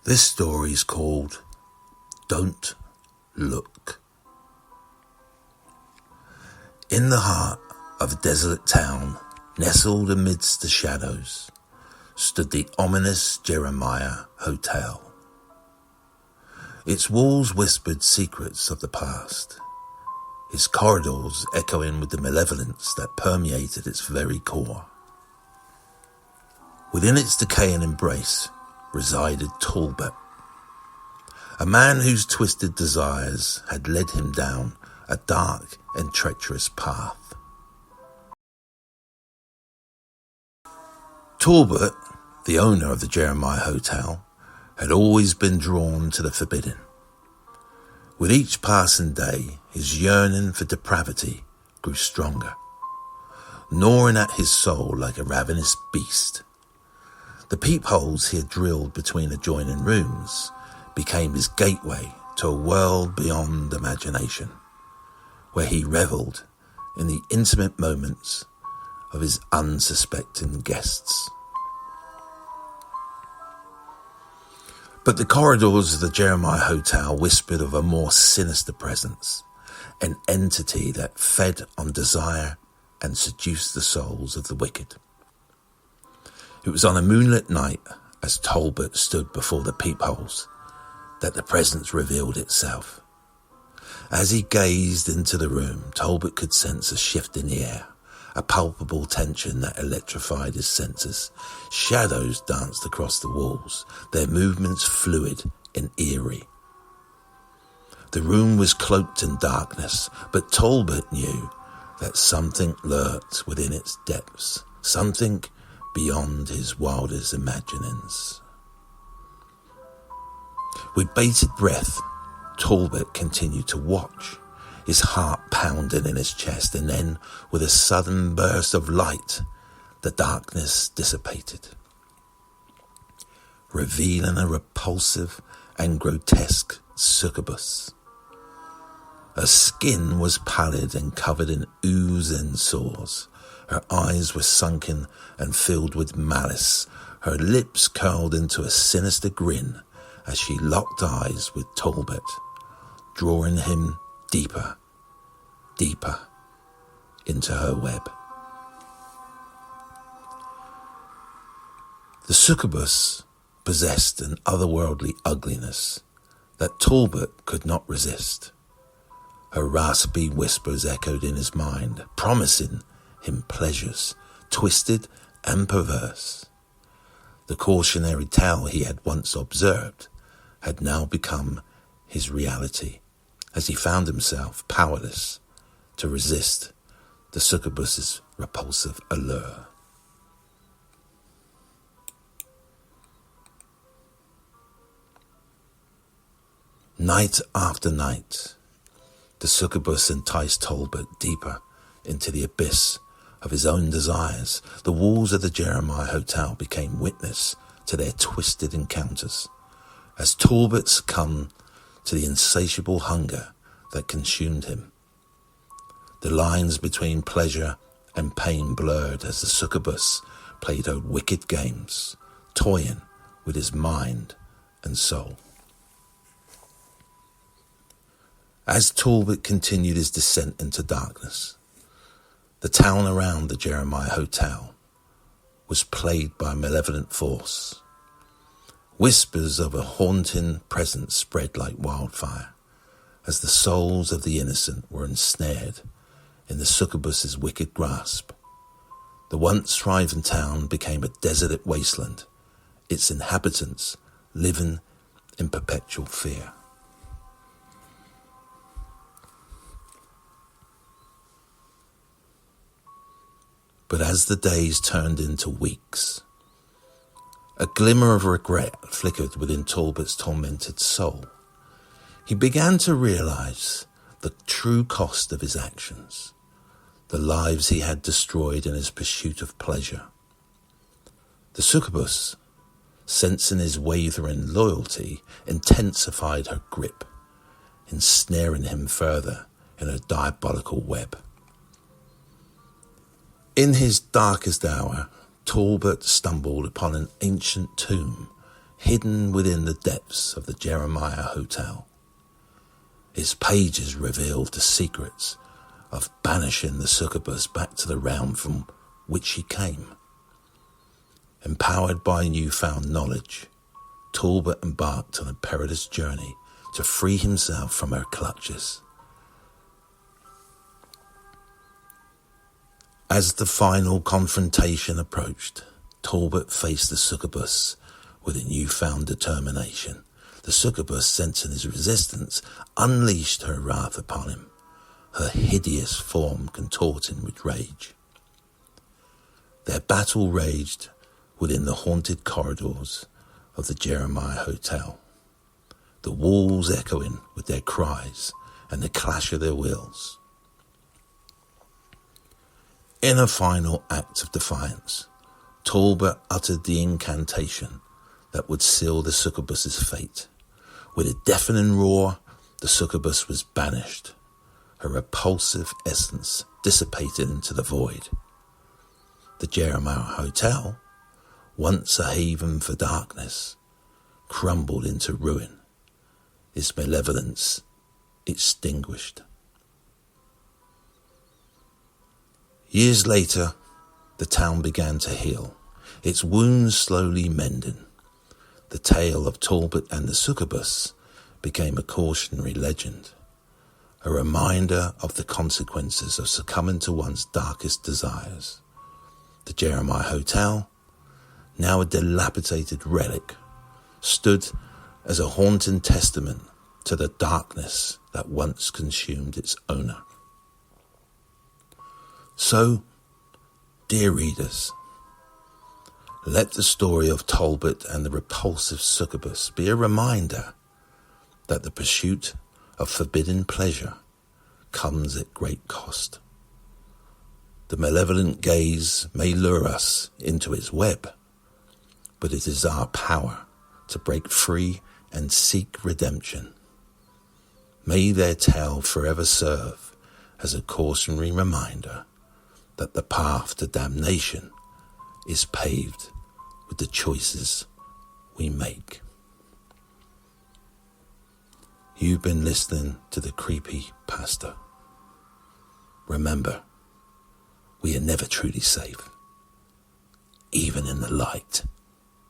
This story is called Don't Look. In the heart of a desolate town, nestled amidst the shadows, stood the ominous Jeremiah Hotel. Its walls whispered secrets of the past, its corridors echoing with the malevolence that permeated its very core. Within its decaying embrace resided Talbot, a man whose twisted desires had led him down a dark and treacherous path. Talbot, the owner of the Jeremiah Hotel, had always been drawn to the forbidden. With each passing day, his yearning for depravity grew stronger, gnawing at his soul like a ravenous beast. The peepholes he had drilled between adjoining rooms became his gateway to a world beyond imagination, where he revelled in the intimate moments of his unsuspecting guests. But the corridors of the Jeremiah Hotel whispered of a more sinister presence, an entity that fed on desire and seduced the souls of the wicked. It was on a moonlit night, as Talbot stood before the peepholes, that the presence revealed itself. As he gazed into the room, Talbot could sense a shift in the air, a palpable tension that electrified his senses. Shadows danced across the walls, their movements fluid and eerie. The room was cloaked in darkness, but Talbot knew that something lurked within its depths, something beyond his wildest imaginings. With bated breath, Talbot continued to watch, his heart pounding in his chest, and then, with a sudden burst of light, the darkness dissipated, revealing a repulsive and grotesque succubus. Her skin was pallid and covered in ooze and sores. Her eyes were sunken and filled with malice. Her lips curled into a sinister grin as she locked eyes with Talbot, drawing him deeper, deeper into her web. The succubus possessed an otherworldly ugliness that Talbot could not resist. Her raspy whispers echoed in his mind, promising him pleasures, twisted and perverse. The cautionary tale he had once observed had now become his reality, as he found himself powerless to resist the succubus's repulsive allure. Night after night, the succubus enticed Talbot deeper into the abyss of his own desires. The walls of the Jeremiah Hotel became witness to their twisted encounters, as Talbot succumbed to the insatiable hunger that consumed him. The lines between pleasure and pain blurred as the succubus played her wicked games, toying with his mind and soul. As Talbot continued his descent into darkness, the town around the Jeremiah Hotel was plagued by a malevolent force. Whispers of a haunting presence spread like wildfire, as the souls of the innocent were ensnared in the succubus's wicked grasp. The once thriving town became a desolate wasteland, its inhabitants living in perpetual fear. But as the days turned into weeks, a glimmer of regret flickered within Talbot's tormented soul. He began to realize the true cost of his actions, the lives he had destroyed in his pursuit of pleasure. The succubus, sensing his wavering loyalty, intensified her grip, ensnaring him further in her diabolical web. In his darkest hour, Talbot stumbled upon an ancient tomb hidden within the depths of the Jeremiah Hotel. Its pages revealed the secrets of banishing the succubus back to the realm from which she came. Empowered by newfound knowledge, Talbot embarked on a perilous journey to free himself from her clutches. As the final confrontation approached, Talbot faced the succubus with a newfound determination. The succubus, sensing his resistance, unleashed her wrath upon him, her hideous form contorting with rage. Their battle raged within the haunted corridors of the Jeremiah Hotel, the walls echoing with their cries and the clash of their wheels. In a final act of defiance, Talbot uttered the incantation that would seal the succubus's fate. With a deafening roar, the succubus was banished, her repulsive essence dissipated into the void. The Jeremiah Hotel, once a haven for darkness, crumbled into ruin, its malevolence extinguished. Years later, the town began to heal, its wounds slowly mending. The tale of Talbot and the succubus became a cautionary legend, a reminder of the consequences of succumbing to one's darkest desires. The Jeremiah Hotel, now a dilapidated relic, stood as a haunting testament to the darkness that once consumed its owner. So, dear readers, let the story of Talbot and the repulsive succubus be a reminder that the pursuit of forbidden pleasure comes at great cost. The malevolent gaze may lure us into its web, but it is our power to break free and seek redemption. May their tale forever serve as a cautionary reminder that the path to damnation is paved with the choices we make. You've been listening to the Creepypasta. Remember, we are never truly safe, even in the light.